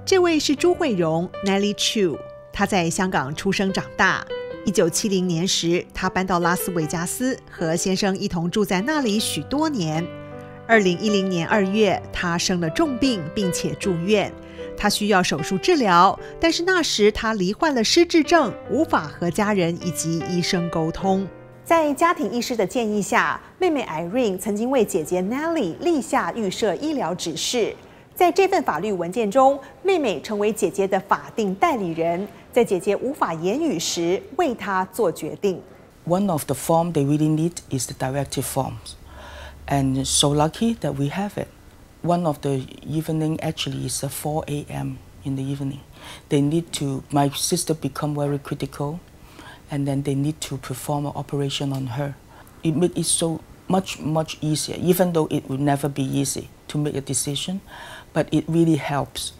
这位是朱慧荣 Nellie Chu， 她在香港出生长大。1970年时，她搬到拉斯维加斯，和先生一同住在那里许多年。2010年2月，她生了重病，并且住院。她需要手术治疗，但是那时她罹患了失智症，无法和家人以及医生沟通。在家庭医师的建议下，妹妹 Irene 曾经为姐姐 Nellie 立下预设医疗指示。在这份法律文件中，妹妹成为姐姐的法定代理人，在姐姐无法言语时为她做决定。One of the forms they really need is the directive forms, and so lucky that we have it. One of the evening actually is 4 a.m. in the evening. They need to, my sister become very critical, and then they need to perform an operation on her. It makes it so much easier, even though it will never be easy to make a decision, but it really helps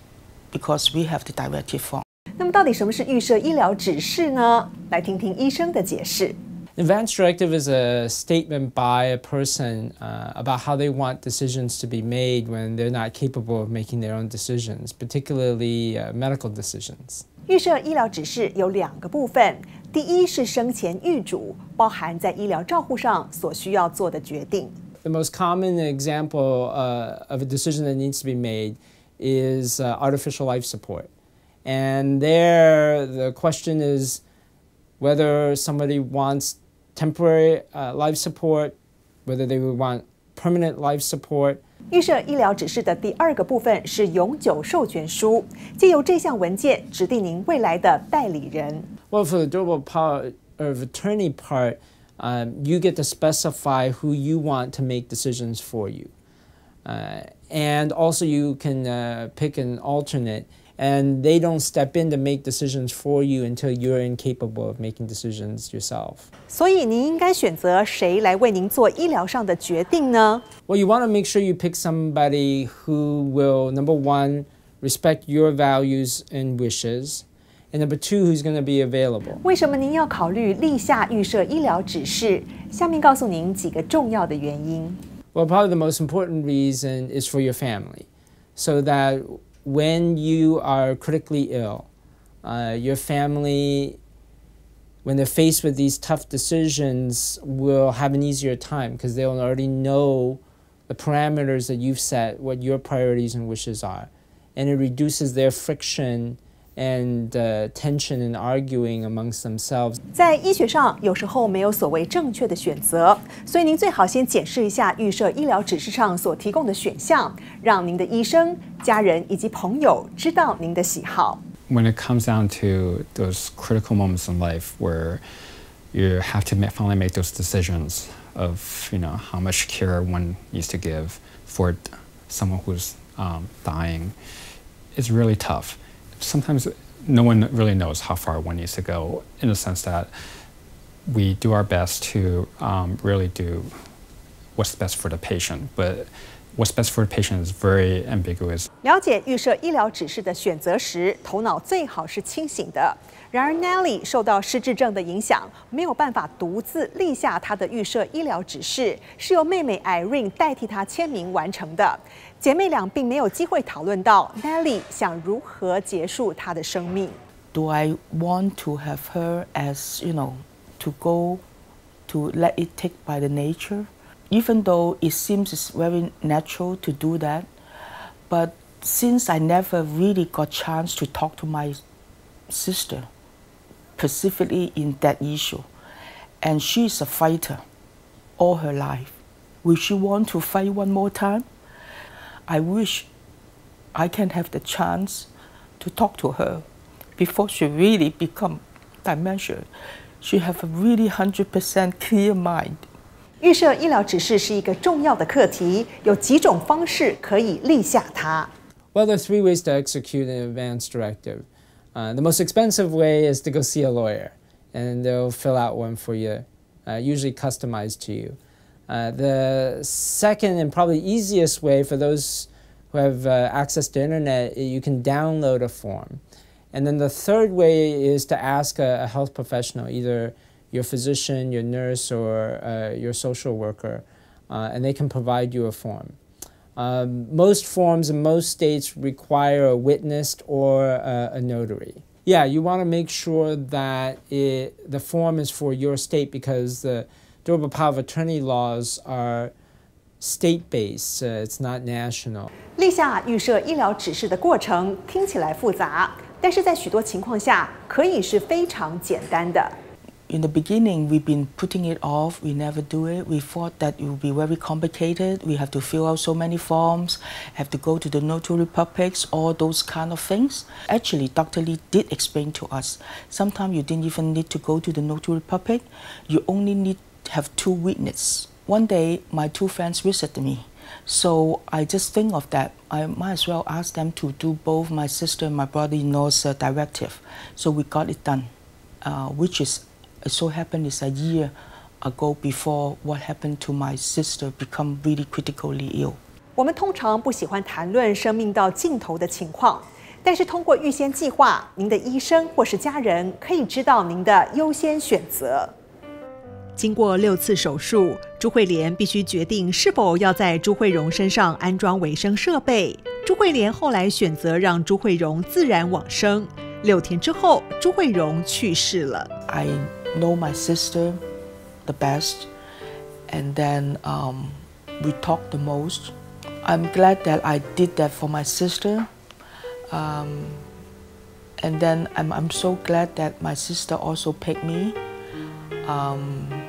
because we have the directive form. 那么到底什么是预设医疗指示呢？来听听医生的解释。Advance directive is a statement by a person about how they want decisions to be made when they're not capable of making their own decisions, particularly medical decisions. 预设医疗指示有2个部分，第一是生前预嘱，包含在医疗照护上所需要做的决定。The most common example of a decision that needs to be made is artificial life support. And there, the question is whether somebody wants temporary life support, whether they would want permanent life support. 预设医疗指示的第2个部分是永久授权书，借由这项文件指定您未来的代理人。Well, for the durable power of attorney part, you get to specify who you want to make decisions for you. And also you can pick an alternate, and they don't step in to make decisions for you until you're incapable of making decisions yourself. 所以您应该选择谁来为您做医疗上的决定呢？ Well, you want to make sure you pick somebody who will, number one, respect your values and wishes, and number two, who's going to be available. 为什么您要考虑立下预设医疗指示？下面告诉您几个重要的原因。Well, probably the most important reason is for your family, so that when you are critically ill, your family, when they're faced with these tough decisions, will have an easier time because they'll already know the parameters that you've set, what your priorities and wishes are. And it reduces their friction and tension and arguing amongst themselves. 在医学上，有时候没有所谓正确的选择，所以您最好先检视一下预设医疗指示上所提供的选项，让您的医生、家人以及朋友知道您的喜好。When it comes down to those critical moments in life where you have to finally make those decisions of, how much care one needs to give for someone who's dying, it's really tough. Sometimes no one really knows how far one needs to go, in the sense that we do our best to really do what's best for the patient, but what's best for the patient is very ambiguous. 了解预设医疗指示的选择时，头脑最好是清醒的。然而 Nellie 受到失智症的影响，没有办法独自立下她的预设医疗指示，是由妹妹 Irene 代替她签名完成的。姐妹俩并没有机会讨论到 Nellie 想如何结束她的生命。Do I want to have her as, to go, to let it take by the nature? Even though it seems it's very natural to do that, but since I never really got chance to talk to my sister, specifically in that issue, and she's a fighter all her life, will she want to fight one more time? I wish I can have the chance to talk to her before she really become dementia. She have a really 100% clear mind. 预设医疗指示是一个重要的课题，有几种方式可以立下它。Well, there are 3 ways to execute an advance directive. The most expensive way is to go see a lawyer, and they'll fill out one for you, usually customized to you. The second and probably easiest way for those who have access to internet, you can download a form. And then the third way is to ask a health professional, either your physician, your nurse, or your social worker, and they can provide you a form. Most forms in most states require a witness or a notary. Yeah, you want to make sure that the form is for your state because the durable power of attorney laws are state-based, it's not national. 立下预设医疗指示的过程听起来复杂，但是在许多情况下可以是非常简单的。In the beginning, we've been putting it off. We never do it. We thought that it would be very complicated. We have to fill out so many forms, have to go to the notary publics, all those kind of things. Actually, Dr. Lee did explain to us. Sometimes you didn't even need to go to the notary public. You only need to have 2 witnesses. One day, my 2 friends visited me. So I just think of that. I might as well ask them to do both my sister and my brother-in-law's directive. So we got it done, which is it so happened is a year ago before what happened to my sister become really critically ill. 我们通常不喜欢谈论生命到尽头的情况，但是通过预先计划，您的医生或是家人可以知道您的优先选择。经过6次手术，朱慧莲必须决定是否要在朱慧荣身上安装维生设备。朱慧莲后来选择让朱慧荣自然往生。6天之后，朱慧荣去世了。I know my sister the best, and then we talked the most. I'm glad that I did that for my sister, and then I'm so glad that my sister also picked me,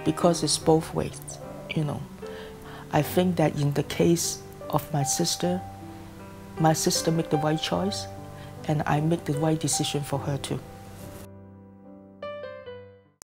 because it's both ways, you know. I think that in the case of my sister made the right choice, and I make the right decision for her too.